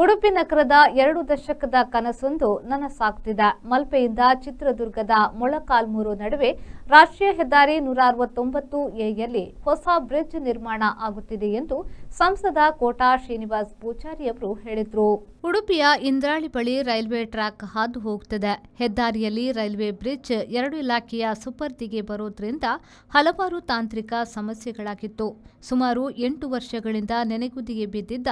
ಉಡುಪಿ ನಗರದ 2 ದಶಕದ ಕನಸೊಂದು ನನಸಾಗ್ತಿದೆ. ಮಲ್ಪೆಯಿಂದ ಚಿತ್ರದುರ್ಗದ ಮೊಳಕಾಲ್ಮೂರು ನಡುವೆ ರಾಷ್ಟ್ರೀಯ ಹೆದ್ದಾರಿ 169ಎಯಲ್ಲಿ ಹೊಸ ಬ್ರಿಡ್ಜ್ ನಿರ್ಮಾಣ ಆಗುತ್ತಿದೆ ಎಂದು ಸಂಸದ ಕೋಟಾ ಶ್ರೀನಿವಾಸ್ ಪೂಜಾರಿ ಅವರು ಹೇಳಿದರು. ಉಡುಪಿಯ ಇಂದ್ರಾಳಿ ಬಳಿ ರೈಲ್ವೆ ಟ್ರ್ಯಾಕ್ ಹಾದು ಹೋಗುತ್ತದೆ. ಹೆದ್ದಾರಿಯಲ್ಲಿ ರೈಲ್ವೆ ಬ್ರಿಡ್ಜ್ 2 ಇಲಾಖೆಯ ಸುಪರ್ದಿಗೆ ಬರೋದ್ರಿಂದ ಹಲವಾರು ತಾಂತ್ರಿಕ ಸಮಸ್ಯೆಗಳಾಗಿತ್ತು. ಸುಮಾರು 8 ವರ್ಷಗಳಿಂದ ನೆನೆಗುದಿಗೆ ಬಿದ್ದಿದ್ದ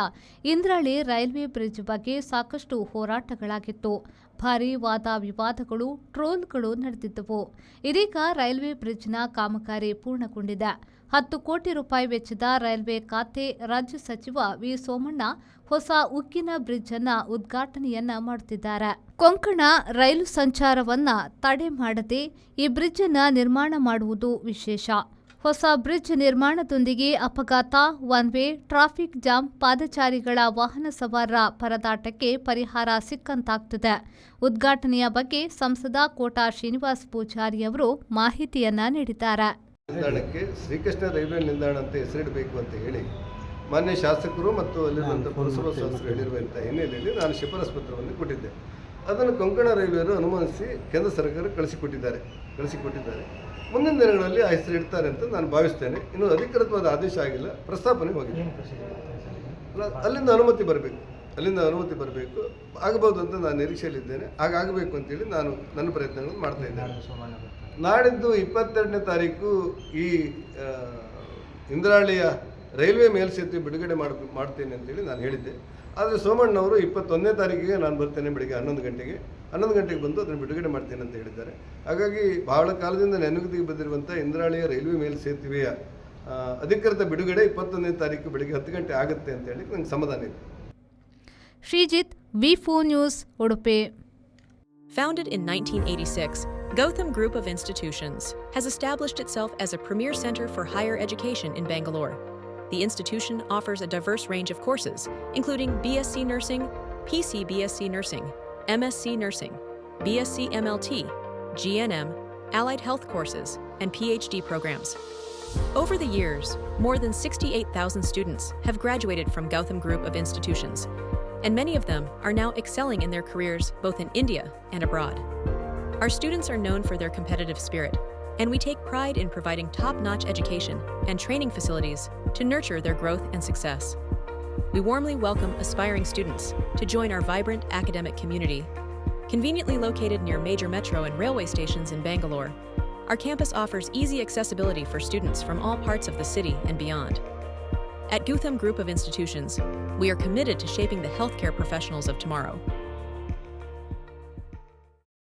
ಇಂದ್ರಾಳಿ ರೈಲ್ವೆ ಬ್ರಿಡ್ಜ್ ಬಗ್ಗೆ ಸಾಕಷ್ಟು ಹೋರಾಟಗಳಾಗಿತ್ತು. ಭಾರೀ ವಾದ ವಿವಾದಗಳು, ಟ್ರೋಲ್ಗಳು ನಡೆದಿದ್ದವು. ಇದೀಗ ರೈಲ್ವೆ ಬ್ರಿಡ್ಜ್ನ ಕಾಮಗಾರಿ ಪೂರ್ಣಗೊಂಡಿದೆ. 10 ಕೋಟಿ ರೂಪಾಯಿ ವೆಚ್ಚದ ರೈಲ್ವೆ ಖಾತೆ ರಾಜ್ಯ ಸಚಿವ ವಿ ಸೋಮಣ್ಣ ಹೊಸ ಉಕ್ಕಿನ ಬ್ರಿಡ್ಜ್ ಅನ್ನ ಉದ್ಘಾಟನೆಯನ್ನ ಮಾಡುತ್ತಿದ್ದಾರೆ. ಕೊಂಕಣ ರೈಲು ಸಂಚಾರವನ್ನ ತಡೆ ಮಾಡದೆ ಈ ಬ್ರಿಡ್ಜ್ ಅನ್ನ ನಿರ್ಮಾಣ ಮಾಡುವುದು ವಿಶೇಷ. ಹೊಸ ಬ್ರಿಡ್ಜ್ ನಿರ್ಮಾಣದೊಂದಿಗೆ ಅಪಘಾತ, ಒನ್ ವೇ, ಟ್ರಾಫಿಕ್ ಜಾಮ್, ಪಾದಚಾರಿಗಳ ವಾಹನ ಸವಾರರ ಪರದಾಟಕ್ಕೆ ಪರಿಹಾರ ಸಿಕ್ಕಂತಾಗ್ತದೆ. ಉದ್ಘಾಟನೆಯ ಬಗ್ಗೆ ಸಂಸದ ಕೋಟಾ ಶ್ರೀನಿವಾಸ್ ಪೂಜಾರಿ ಅವರು ಮಾಹಿತಿಯನ್ನ ನೀಡಿದ್ದಾರೆ. ನಿಲ್ದಾಣಕ್ಕೆ ಶ್ರೀಕೃಷ್ಣ ರೈಲ್ವೆ ನಿಲ್ದಾಣ ಅಂತ ಹೆಸರಿಡಬೇಕು ಅಂತ ಹೇಳಿ ಮಾನ್ಯ ಶಾಸಕರು ಮತ್ತು ಅಲ್ಲಿರುವಂಥ ಪುರಸಭಾ ಸದಸ್ಯರು ಹೇಳಿರುವಂಥ ಹಿನ್ನೆಲೆಯಲ್ಲಿ ನಾನು ಶಿಫಾರಸು ಪತ್ರವನ್ನು ಕೊಟ್ಟಿದ್ದೆ. ಅದನ್ನು ಕೊಂಕಣ ರೈಲ್ವೆಯವರು ಅನುಮೋದಿಸಿ ಕೇಂದ್ರ ಸರ್ಕಾರ ಕಳಿಸಿಕೊಟ್ಟಿದ್ದಾರೆ. ಮುಂದಿನ ದಿನಗಳಲ್ಲಿ ಆ ಹೆಸರು ಇಡ್ತಾರೆ ಅಂತ ನಾನು ಭಾವಿಸ್ತೇನೆ. ಇನ್ನೂ ಅಧಿಕೃತವಾದ ಆದೇಶ ಆಗಿಲ್ಲ, ಪ್ರಸ್ತಾಪನೆ ಹೋಗಿದೆ. ಅಲ್ಲಿಂದ ಅನುಮತಿ ಬರಬೇಕು, ಆಗಬಹುದು ಅಂತ ನಾನು ನಿರೀಕ್ಷೆಯಲ್ಲಿದ್ದೇನೆ. ಹಾಗಾಗಬೇಕು ಅಂತೇಳಿ ನಾನು ನನ್ನ ಪ್ರಯತ್ನಗಳನ್ನು ಮಾಡ್ತಾ ಇದ್ದೇನೆ. ನಾಡಿದ್ದು 22ನೇ ತಾರೀಕು ಈ ಇಂದ್ರಾಳಿಯ ರೈಲ್ವೆ ಮೇಲ್ಸೇತುವೆ ಬಿಡುಗಡೆ ಮಾಡ್ತೇನೆ ಅಂತೇಳಿ ನಾನು ಹೇಳಿದ್ದೆ. ಆದರೆ ಸೋಮಣ್ಣವರು 21ನೇ ತಾರೀಕಿಗೆ ನಾನು ಬರ್ತೇನೆ, ಬೆಳಿಗ್ಗೆ 11 ಗಂಟೆಗೆ ಬಂದು ಅದನ್ನು ಬಿಡುಗಡೆ ಮಾಡ್ತೇನೆ ಅಂತ ಹೇಳಿದ್ದಾರೆ. ಹಾಗಾಗಿ ಬಹಳ ಕಾಲದಿಂದ ನೆನಗುದಿಗೆ ಬಂದಿರುವಂಥ ಇಂದ್ರಾಳಿಯ ರೈಲ್ವೆ ಮೇಲ್ಸೇತುವೆಯ ಅಧಿಕೃತ ಬಿಡುಗಡೆ 21ನೇ ತಾರೀಕು ಬೆಳಿಗ್ಗೆ 10 ಗಂಟೆ ಆಗುತ್ತೆ ಅಂತ ಹೇಳಿ ನಂಗೆ ಸಮಾಧಾನ ಇದೆ. ಶ್ರೀಜಿತ್, ವಿ4 news, Udupi. Founded in 1986, Gautam Group of Institutions has established itself as a premier center for higher education in Bangalore. The institution offers a diverse range of courses, including BSc Nursing, PC/BSc Nursing, MSc Nursing, BSc MLT, GNM, allied health courses, and PhD programs. Over the years, more than 68,000 students have graduated from Gautam Group of Institutions, and many of them are now excelling in their careers both in India and abroad. Our students are known for their competitive spirit, and we take pride in providing top-notch education and training facilities to nurture their growth and success. We warmly welcome aspiring students to join our vibrant academic community. Conveniently located near major metro and railway stations in Bangalore, our campus offers easy accessibility for students from all parts of the city and beyond. At Gautam Group of Institutions, we are committed to shaping the healthcare professionals of tomorrow.